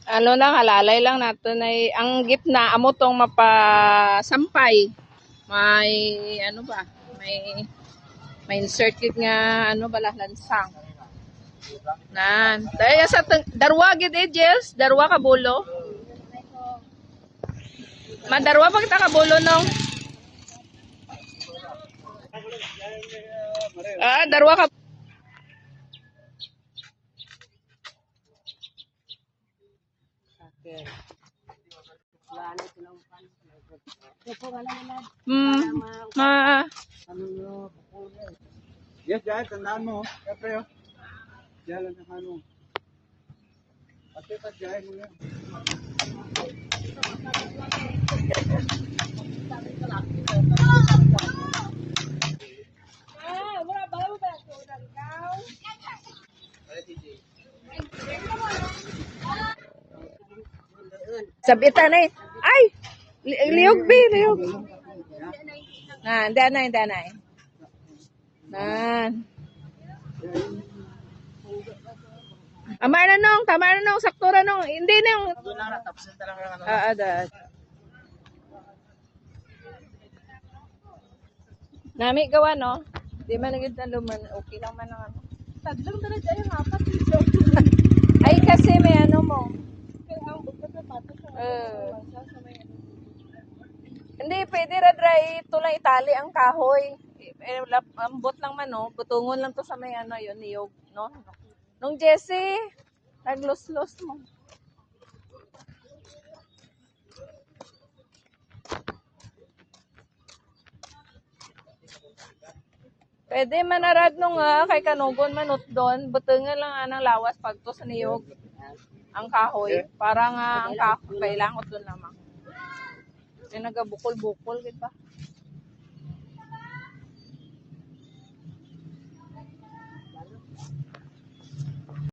Ano lang, halalay lang natin ay ang gitna amo tong mapasampay. May ano ba? May insert kit nga ano bala lansang. Nan. Daya sa darwa gid Jels, darwa ka bulo. Madarwa pa kita ka bulo nong. Darwa ka. Yes, guys, tandaan mo. Siyempre, oh. Diyan lang sa ano. Pati pa dyan mo yan. Sabitan eh. Ay! Liyog be, liyog. Danay. Nan. Tama na nong, sakto na nong. Hindi na yung... Tapos talaga ano. Nami gawa no? Di man naging taluman. Okay lang man ang ano. Tadlong talaga yung apat. Ay kasi may ano mo. Hindi, pwede radray tulay itali ang kahoy. Ambot lang man, no? Butungon lang to sa may ano, yun, niyog, no? Nung Jessie, naglos-los mo. Pwede manarad nung kay kanugon manot doon. Butungan lang anang lawas pagto sa niyog. Ang kahoy. Para nga ang kahoy, kailangan doon lamang. Ay nagabukol-bukol, di ba?